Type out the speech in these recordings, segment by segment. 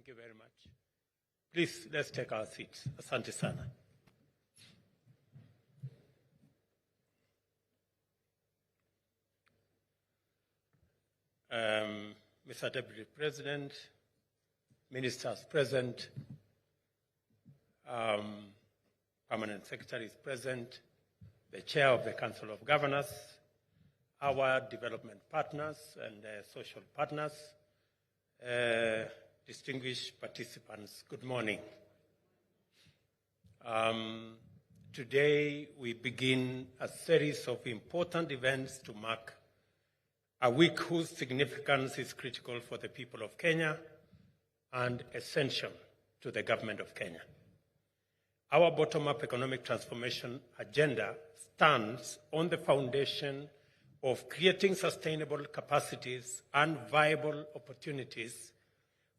you very much. Please, let's take our seats. Asante sana. Mr. Deputy President, Ministers present, Permanent Secretaries present, the Chair of the Council of Governors, our development partners and social partners, distinguished participants, good morning. Today we begin a series of important events to mark a week whose significance is critical for the people of Kenya and essential to the government of Kenya. Our bottom-up economic transformation agenda stands on the foundation of creating sustainable capacities and viable opportunities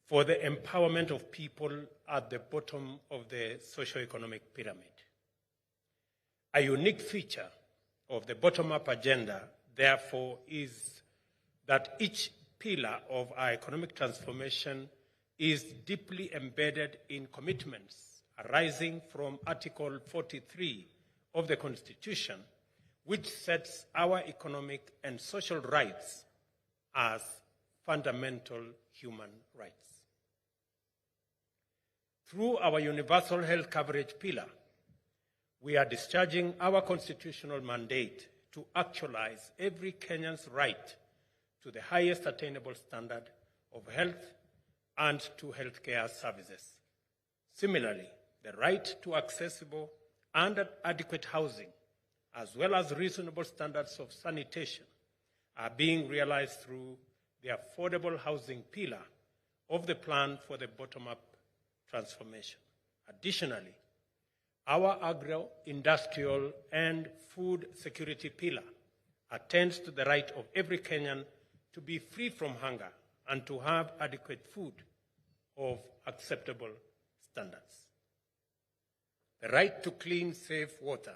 for the empowerment of people at the bottom of the socio-economic pyramid. A unique feature of the bottom-up agenda, therefore, is that each pillar of our economic transformation is deeply embedded in commitments arising from Article 43 of the Constitution, which sets our economic and social rights as fundamental human rights. Through our universal health coverage pillar, we are discharging our constitutional mandate to actualize every Kenyan's right to the highest attainable standard of health and to healthcare services. Similarly, the right to accessible and adequate housing, as well as reasonable standards of sanitation, are being realized through the affordable housing pillar of the plan for the bottom-up transformation. Additionally, our agro-industrial and food security pillar attends to the right of every Kenyan to be free from hunger and to have adequate food of acceptable standards. The right to clean, safe water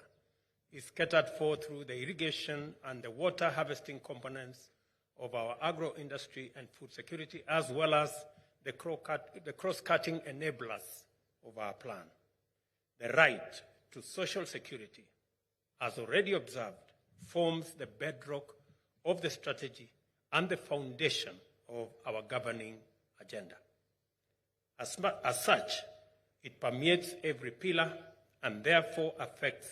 is catered for through the irrigation and the water harvesting components of our agro-industry and food security, as well as the cross-cutting enablers of our plan. The right to social security, as already observed, forms the bedrock of the strategy and the foundation of our governing agenda. As such, it permeates every pillar and therefore affects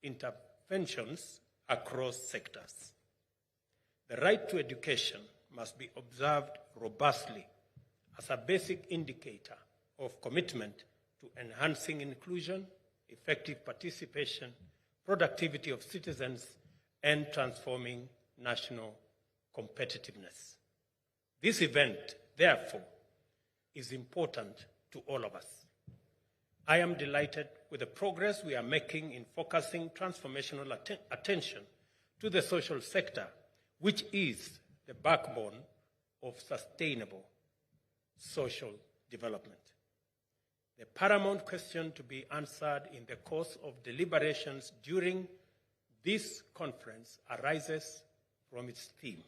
interventions across sectors. The right to education must be observed robustly as a basic indicator of commitment to enhancing inclusion, effective participation, productivity of citizens, and transforming national competitiveness. This event, therefore, is important to all of us. I am delighted with the progress we are making in focusing transformational attention to the social sector, which is the backbone of sustainable social development. The paramount question to be answered in the course of deliberations during this conference arises from its theme.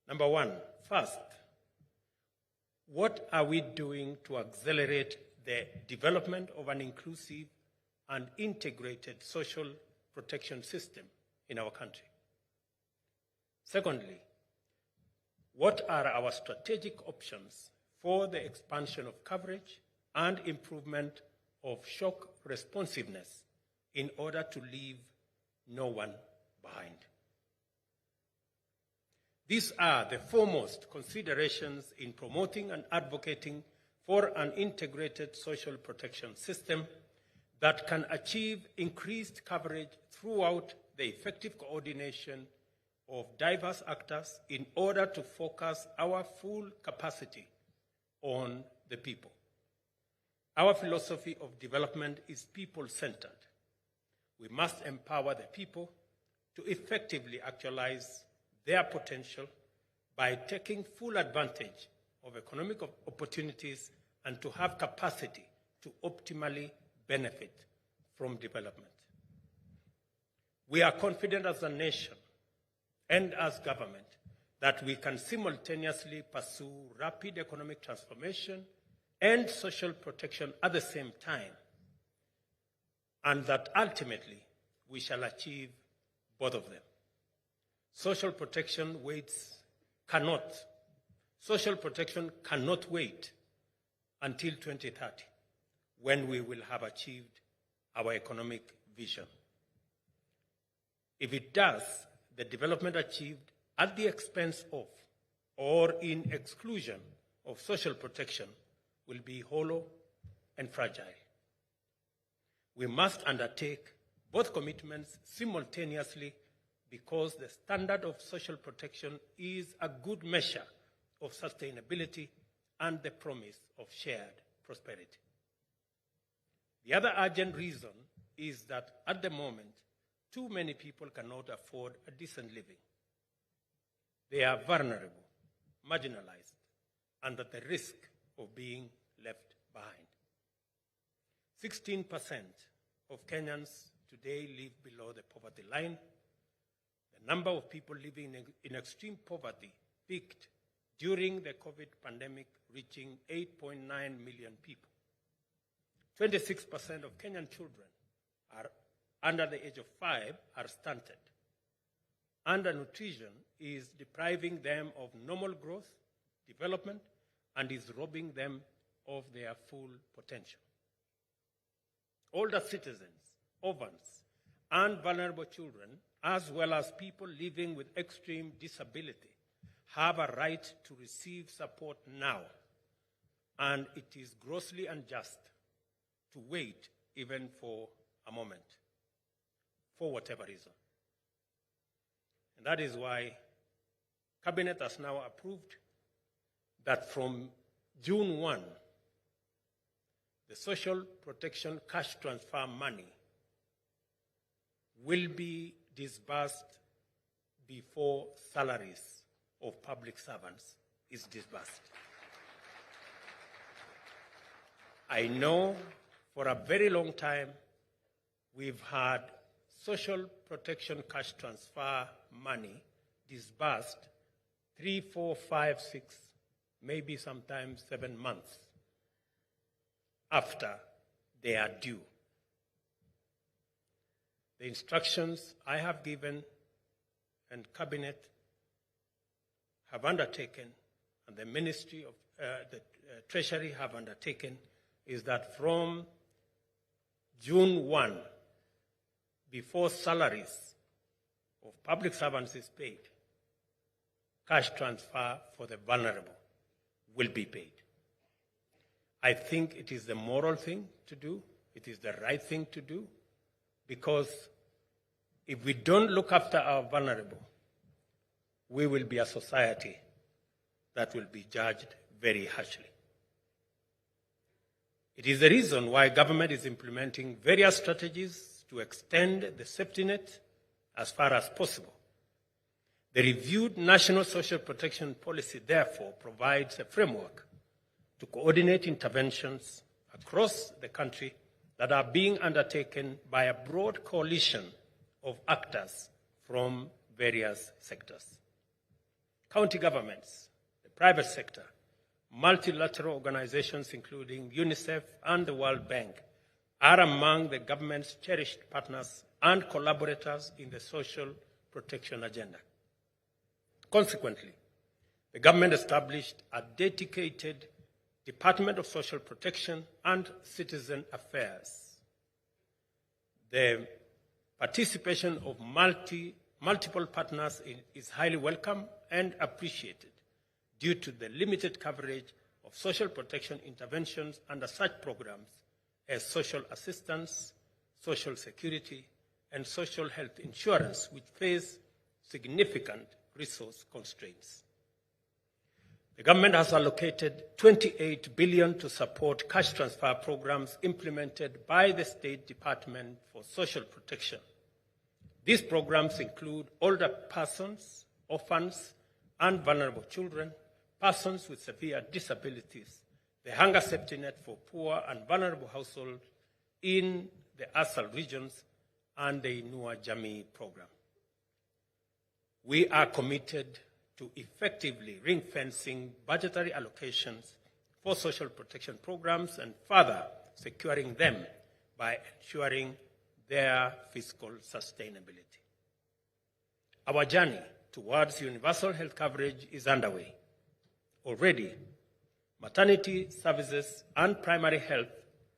Number one, first, what are we doing to accelerate the development of an inclusive and integrated social protection system in our country? Secondly, what are our strategic options for the expansion of coverage and improvement of shock responsiveness in order to leave no one behind? These are the foremost considerations in promoting and advocating for an integrated social protection system that can achieve increased coverage throughout the effective coordination of diverse actors in order to focus our full capacity on the people. Our philosophy of development is people-centered. We must empower the people to effectively actualize their potential by taking full advantage of economic opportunities and to have capacity to optimally benefit from development. We are confident as a nation and as government that we can simultaneously pursue rapid economic transformation and social protection at the same time, and that ultimately we shall achieve both of them. Social protection cannot wait until 2030, when we will have achieved our economic vision. If it does, the development achieved at the expense of or in exclusion of social protection will be hollow and fragile. We must undertake both commitments simultaneously, because the standard of social protection is a good measure of sustainability and the promise of shared prosperity. The other urgent reason is that at the moment, too many people cannot afford a decent living. They are vulnerable, marginalized, and at the risk of being left behind. 16% of Kenyans today live below the poverty line. The number of people living in extreme poverty peaked during the COVID pandemic, reaching 8.9 million people. 26% of Kenyan children are under the age of 5 are stunted. Undernutrition is depriving them of normal growth, development, and is robbing them of their full potential. Older citizens, orphans, and vulnerable children, as well as people living with extreme disability, have a right to receive support now, and it is grossly unjust to wait even for a moment, for whatever reason. And that is why Cabinet has now approved that from June 1, the social protection cash transfer money will be disbursed before salaries of public servants is disbursed. I know for a very long time we've had social protection cash transfer money disbursed 3, 4, 5, 6, maybe sometimes 7 months after they are due. The instructions I have given and Cabinet have undertaken, and the Ministry of the Treasury have undertaken, is that from June 1, before salaries of public servants is paid, cash transfer for the vulnerable will be paid. I think it is the moral thing to do. It is the right thing to do, because if we don't look after our vulnerable, we will be a society that will be judged very harshly. It is the reason why government is implementing various strategies to extend the safety net as far as possible. The reviewed National Social Protection Policy, therefore, provides a framework to coordinate interventions across the country that are being undertaken by a broad coalition of actors from various sectors. County governments, the private sector, multilateral organizations including UNICEF and the World Bank are among the government's cherished partners and collaborators in the social protection agenda. Consequently, the government established a dedicated Department of Social Protection and Citizen Affairs. The participation of multiple partners is highly welcome and appreciated due to the limited coverage of social protection interventions under such programs as social assistance, social security, and social health insurance, which face significant resource constraints. The government has allocated 28 billion to support cash transfer programs implemented by the State Department for Social Protection. These programs include older persons, orphans, and vulnerable children, persons with severe disabilities, the hunger safety net for poor and vulnerable households in the ASAL regions, and the Inua Jamii program. We are committed to effectively ring-fencing budgetary allocations for social protection programs and further securing them by ensuring their fiscal sustainability. Our journey towards universal health coverage is underway. Already, maternity services and primary health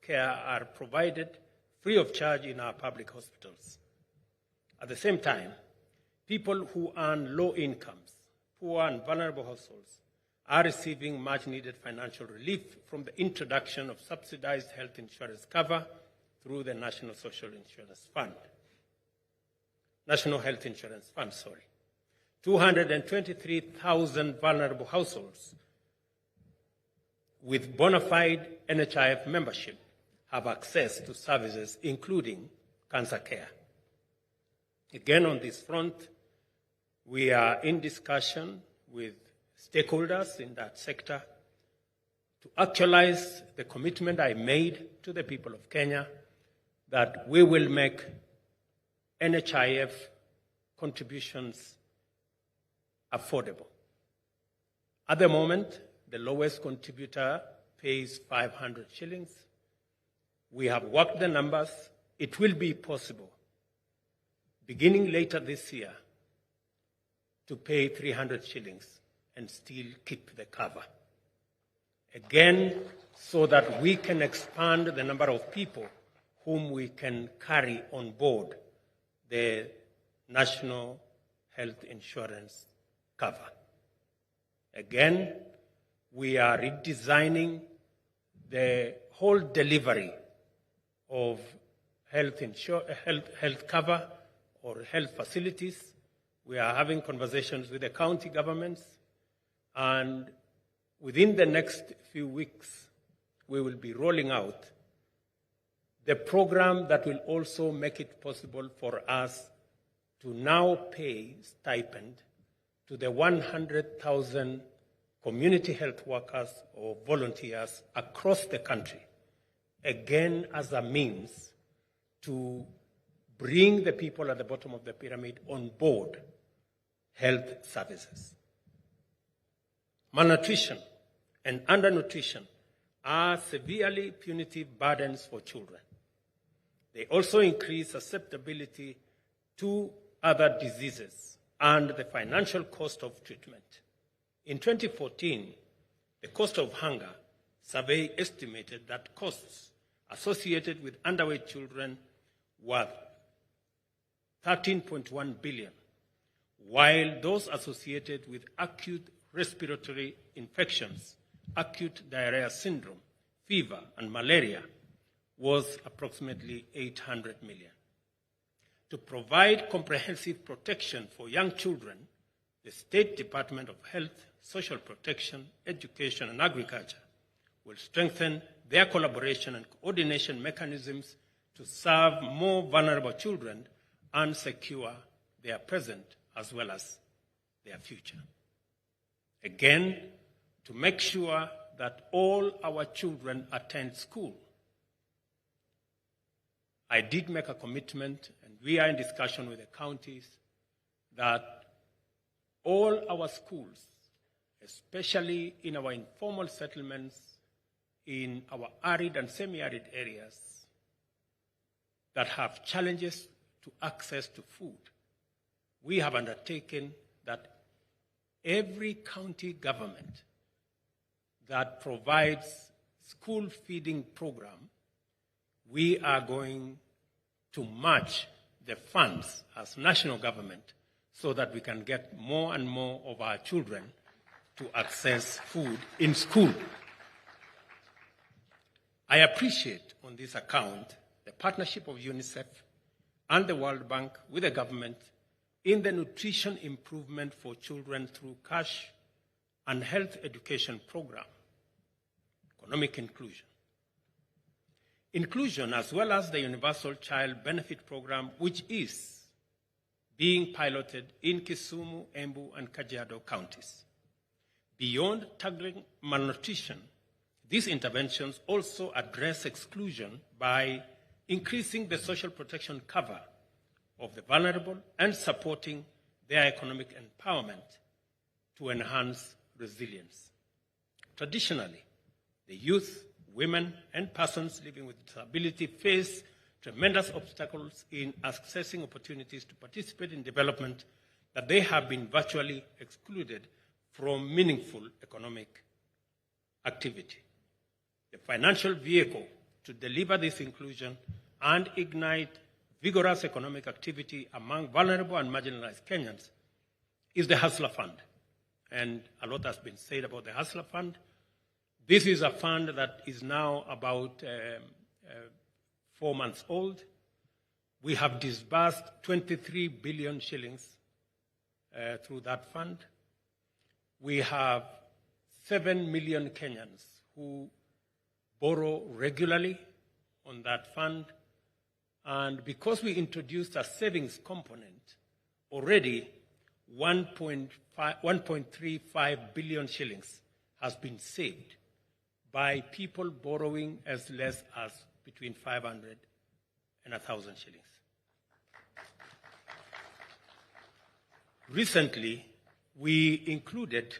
care are provided free of charge in our public hospitals. At the same time, people who earn low incomes, poor and vulnerable households, are receiving much-needed financial relief from the introduction of subsidized health insurance cover through the National Health Insurance Fund, 223,000 vulnerable households with bona fide NHIF membership have access to services including cancer care. Again, on this front, we are in discussion with stakeholders in that sector to actualize the commitment I made to the people of Kenya that we will make NHIF contributions affordable. At the moment, the lowest contributor pays 500 shillings. We have worked the numbers. It will be possible, beginning later this year, to pay 300 shillings and still keep the cover. Again, so that we can expand the number of people whom we can carry on board the National Health Insurance cover. Again, we are redesigning the whole delivery of health cover or health facilities. We are having conversations with the county governments, and within the next few weeks, we will be rolling out the program that will also make it possible for us to now pay stipend to the 100,000 community health workers or volunteers across the country, again as a means to bring the people at the bottom of the pyramid on board health services. Malnutrition and undernutrition are severely punitive burdens for children. They also increase susceptibility to other diseases and the financial cost of treatment. In 2014, the cost of hunger survey estimated that costs associated with underweight children were 13.1 billion, while those associated with acute respiratory infections, acute diarrhea syndrome, fever, and malaria was approximately 800 million. To provide comprehensive protection for young children, the State Department of Health, Social Protection, Education, and Agriculture will strengthen their collaboration and coordination mechanisms to serve more vulnerable children and secure their present as well as their future. Again, to make sure that all our children attend school. I did make a commitment, and we are in discussion with the counties, that all our schools, especially in our informal settlements, in our arid and semi-arid areas that have challenges to access to food, we have undertaken that every county government that provides school feeding program, we are going to match the funds as national government so that we can get more and more of our children to access food in school. I appreciate on this account the partnership of UNICEF and the World Bank with the government in the nutrition improvement for children through cash and health education program, economic inclusion. Inclusion, as well as the Universal Child Benefit Program, which is being piloted in Kisumu, Embu, and Kajiado counties. Beyond tackling malnutrition, these interventions also address exclusion by increasing the social protection cover of the vulnerable and supporting their economic empowerment to enhance resilience. Traditionally, the youth, women, and persons living with disability face tremendous obstacles in accessing opportunities to participate in development that they have been virtually excluded from meaningful economic activity. The financial vehicle to deliver this inclusion and ignite vigorous economic activity among vulnerable and marginalized Kenyans is the Hustler Fund. And a lot has been said about the Hustler Fund. This is a fund that is now about 4 months old. We have disbursed 23 billion shillings through that fund. We have 7 million Kenyans who borrow regularly on that fund. And because we introduced a savings component, already 1.35 billion shillings has been saved by people borrowing as less as between 500 and 1,000 shillings. Recently, we included,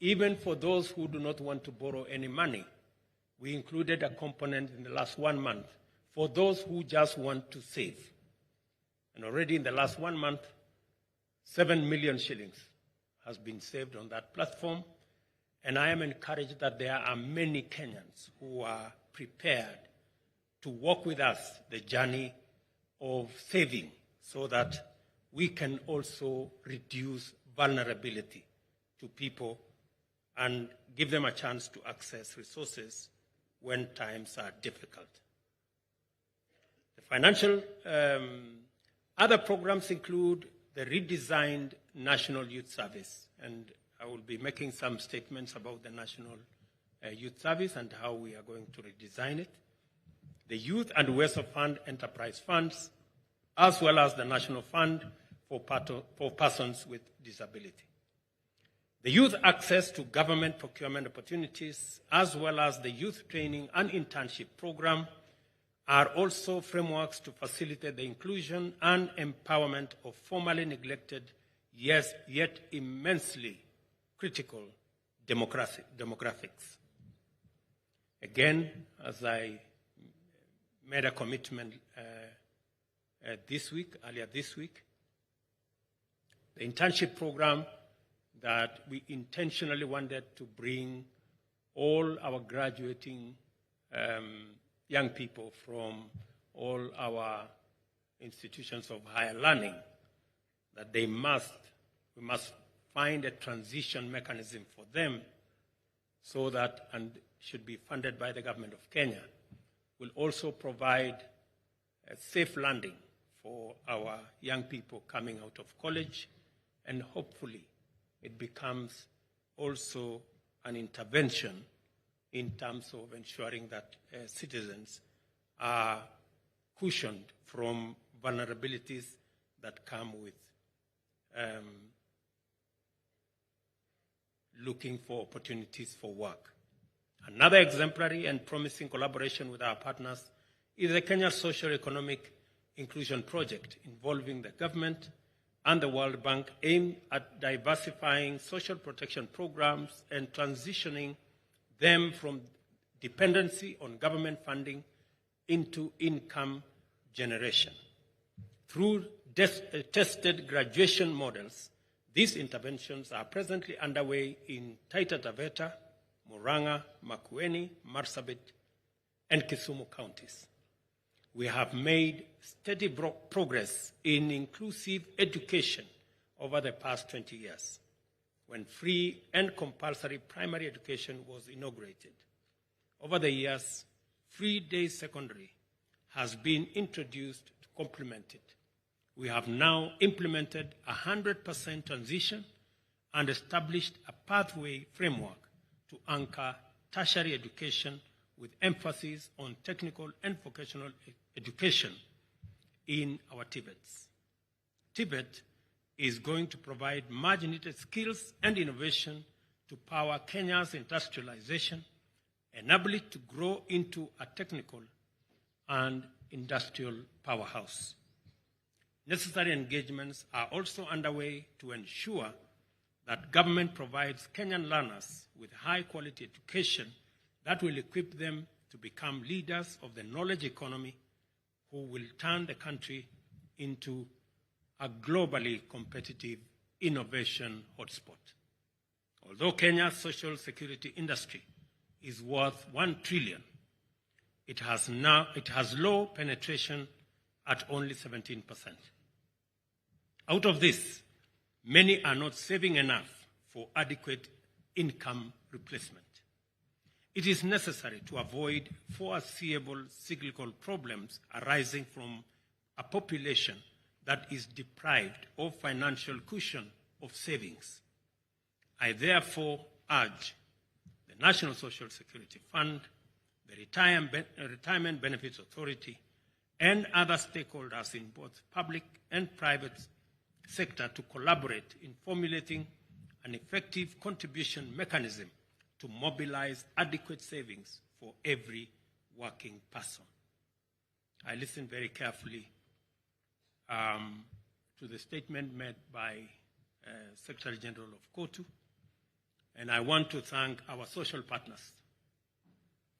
even for those who do not want to borrow any money, we included a component in the last 1 month for those who just want to save. And already in the last 1 month, 7 million shillings has been saved on that platform. And I am encouraged that there are many Kenyans who are prepared to walk with us the journey of saving so that we can also reduce vulnerability to people and give them a chance to access resources when times are difficult. The financial other programs include the redesigned National Youth Service, and I will be making some statements about the National Youth Service and how we are going to redesign it. The Youth and WESO Fund Enterprise Funds, as well as the National Fund for Persons with Disability. The youth access to government procurement opportunities, as well as the youth training and internship program, are also frameworks to facilitate the inclusion and empowerment of formerly neglected, yes, yet immensely critical demographics. Again, as I made a commitment earlier this week, the internship program that we intentionally wanted to bring all our graduating young people from all our institutions of higher learning, that we must find a transition mechanism for them so that, and should be funded by the government of Kenya, will also provide a safe landing for our young people coming out of college, and hopefully it becomes also an intervention in terms of ensuring that citizens are cushioned from vulnerabilities that come with looking for opportunities for work. Another exemplary and promising collaboration with our partners is the Kenya Socio-Economic Inclusion Project, involving the government and the World Bank, aimed at diversifying social protection programs and transitioning them from dependency on government funding into income generation. Through tested graduation models, these interventions are presently underway in Taita Taveta, Murang'a, Makueni, Marsabit, and Kisumu counties. We have made steady progress in inclusive education over the past 20 years, when free and compulsory primary education was inaugurated. Over the years, free day secondary has been introduced to complement it. We have now implemented 100% transition and established a pathway framework to anchor tertiary education with emphasis on technical and vocational education in our TVETs. TVET is going to provide much-needed skills and innovation to power Kenya's industrialization, enable it to grow into a technical and industrial powerhouse. Necessary engagements are also underway to ensure that government provides Kenyan learners with high-quality education that will equip them to become leaders of the knowledge economy who will turn the country into a globally competitive innovation hotspot. Although Kenya's social security industry is worth $1 trillion, it has low penetration at only 17%. Out of this, many are not saving enough for adequate income replacement. It is necessary to avoid foreseeable cyclical problems arising from a population that is deprived of financial cushion of savings. I therefore urge the National Social Security Fund, the Retirement Benefits Authority, and other stakeholders in both public and private sector to collaborate in formulating an effective contribution mechanism to mobilize adequate savings for every working person. I listened very carefully to the statement made by Secretary General of KOTU, and I want to thank our social partners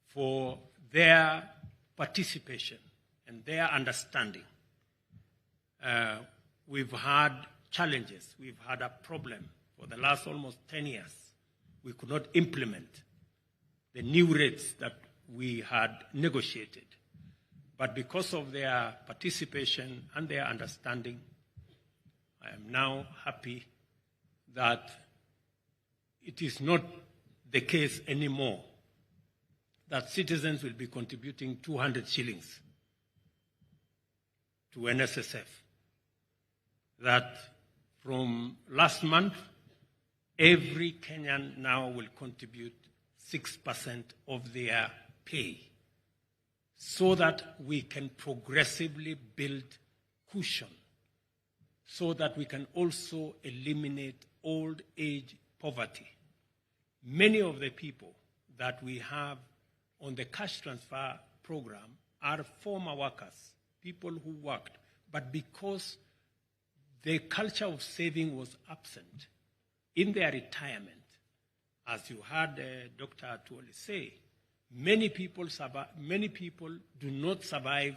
for their participation and their understanding. We've had challenges. We've had a problem for the last almost 10 years. We could not implement the new rates that we had negotiated. But because of their participation and their understanding, I am now happy that it is not the case anymore that citizens will be contributing 200 shillings to NSSF. That from last month, every Kenyan now will contribute 6% of their pay so that we can progressively build cushion, so that we can also eliminate old age poverty. Many of the people that we have on the cash transfer program are former workers, people who worked, but because the culture of saving was absent in their retirement, as you heard Dr. Atuoli say, many people do not survive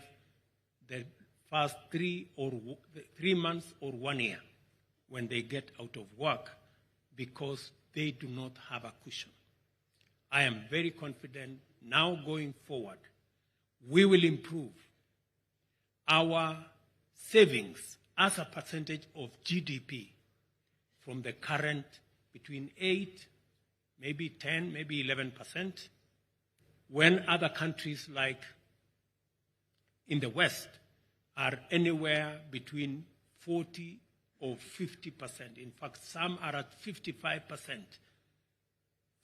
the first 3 months or 1 year when they get out of work because they do not have a cushion. I am very confident now going forward, we will improve our savings as a percentage of GDP from the current between 8, maybe 10, maybe 11%, when other countries like in the West are anywhere between 40 or 50%. In fact, some are at 55%.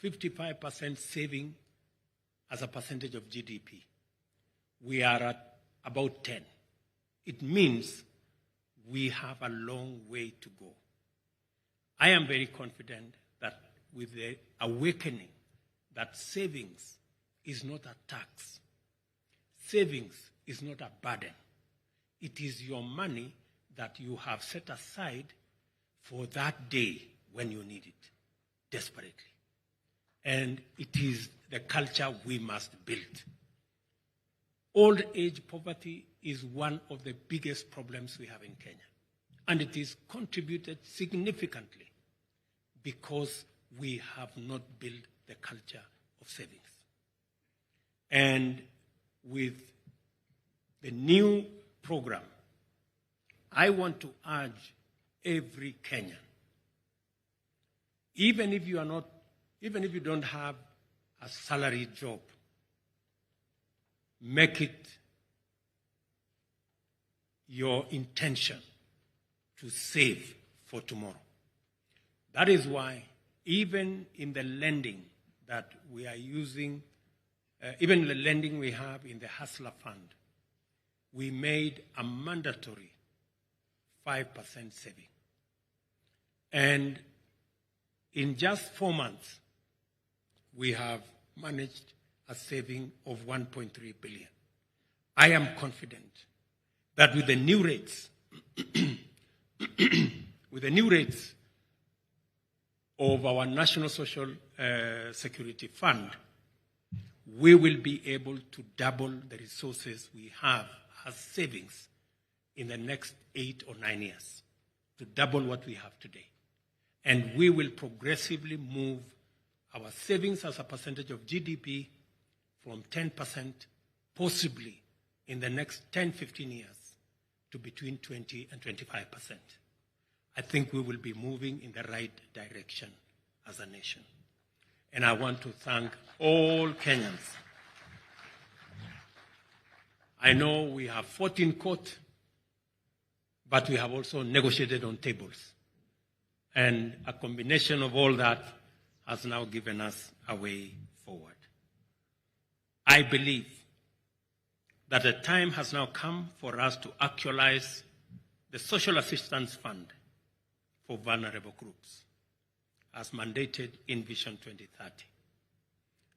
55% saving as a percentage of GDP. We are at about 10. It means we have a long way to go. I am very confident that with the awakening that savings is not a tax, savings is not a burden. It is your money that you have set aside for that day when you need it desperately. And it is the culture we must build. Old age poverty is one of the biggest problems we have in Kenya. And it is contributed significantly because we have not built the culture of savings. And with the new program, I want to urge every Kenyan, even if you don't have a salary job, make it your intention to save for tomorrow. That is why even in the lending that we are using, even the lending we have in the Hustler Fund, we made a mandatory 5% saving. And in just 4 months, we have managed a saving of 1.3 billion. I am confident that with the new rates, of our National Social Security Fund, we will be able to double the resources we have as savings in the next 8 or 9 years, to double what we have today. And we will progressively move our savings as a percentage of GDP from 10%, possibly in the next 10, 15 years, to between 20 and 25%. I think we will be moving in the right direction as a nation. And I want to thank all Kenyans. I know we have fought in court, but we have also negotiated on tables. And a combination of all that has now given us a way forward. I believe that the time has now come for us to actualize the Social Assistance Fund for vulnerable groups, as mandated in Vision 2030.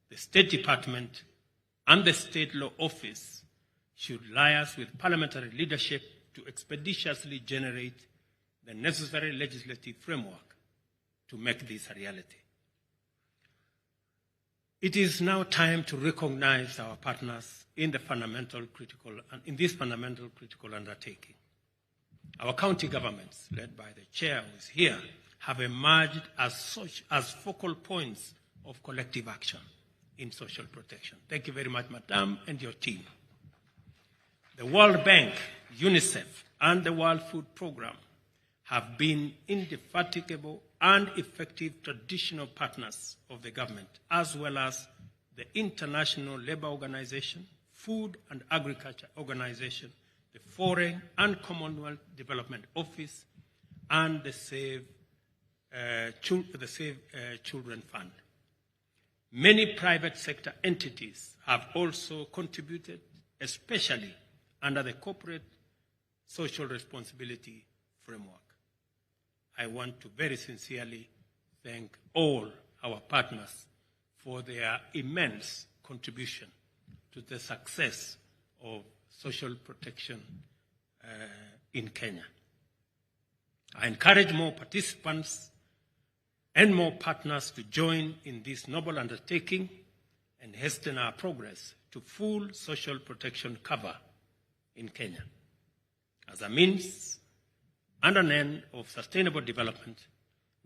The State Department and the State Law Office should liaise with parliamentary leadership to expeditiously generate the necessary legislative framework to make this a reality. It is now time to recognize our partners in this fundamental critical undertaking. Our county governments, led by the chair who is here, have emerged as focal points of collective action in social protection. Thank you very much, Madam, and your team. The World Bank, UNICEF, and the World Food Programme have been indefatigable and effective traditional partners of the government, as well as the International Labour Organization, Food and Agriculture Organization, the Foreign and Commonwealth Development Office, and the Save Children Fund. Many private sector entities have also contributed, especially under the Corporate Social Responsibility Framework. I want to very sincerely thank all our partners for their immense contribution to the success of social protection in Kenya. I encourage more participants and more partners to join in this noble undertaking and hasten our progress to full social protection cover in Kenya. As a means and an end of sustainable development,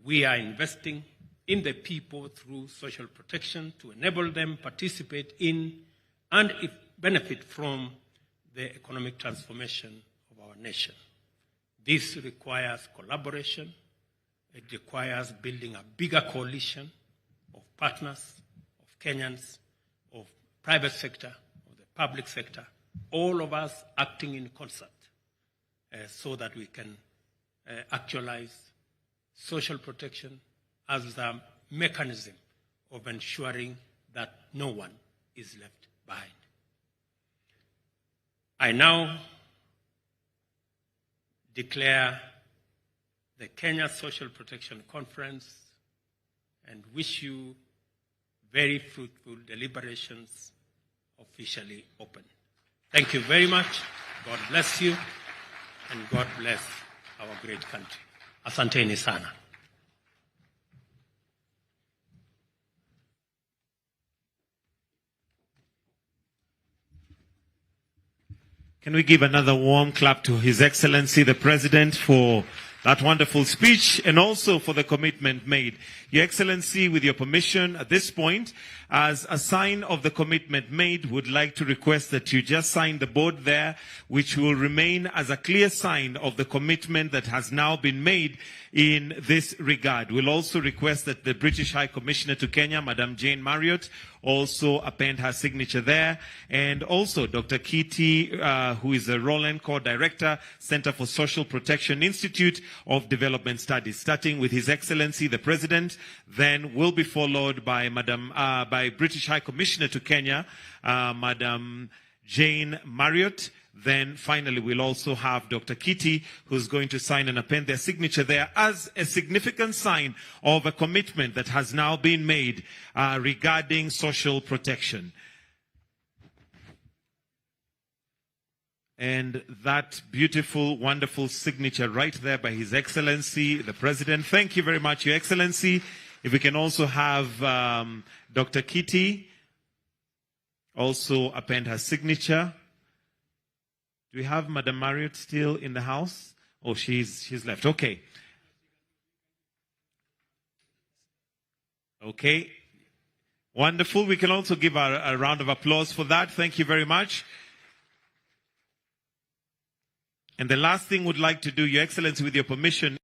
we are investing in the people through social protection to enable them participate in and benefit from the economic transformation of our nation. This requires collaboration. It requires building a bigger coalition of partners, of Kenyans, of private sector, of the public sector, all of us acting in concert so that we can actualize social protection as the mechanism of ensuring that no one is left behind. I now declare the Kenya Social Protection Conference and wish you very fruitful deliberations officially open. Thank you very much. God bless you, and God bless our great country. Asanteni sana. Can we give another warm clap to His Excellency the President for that wonderful speech and also for the commitment made. Your Excellency, with your permission at this point, as a sign of the commitment made, would like to request that you just sign the board there, which will remain as a clear sign of the commitment that has now been made in this regard. We'll also request that the British High Commissioner to Kenya, Madam Jane Marriott, also append her signature there. And also Dr. Kitty, who is the Roland Core Director, Center for Social Protection Institute of Development Studies, starting with His Excellency the President, then will be followed by by British High Commissioner to Kenya, Madam Jane Marriott. Then finally, we'll also have Dr. Kitty, who's going to sign and append their signature there as a significant sign of a commitment that has now been made regarding social protection. And that beautiful, wonderful signature right there by His Excellency, the President. Thank you very much, Your Excellency. If we can also have Dr. Kitty also append her signature. Do we have Madam Marriott still in the house? Oh, she's left. Okay. Okay. Wonderful. We can also give a round of applause for that. Thank you very much. And the last thing we'd like to do, Your Excellency, with your permission,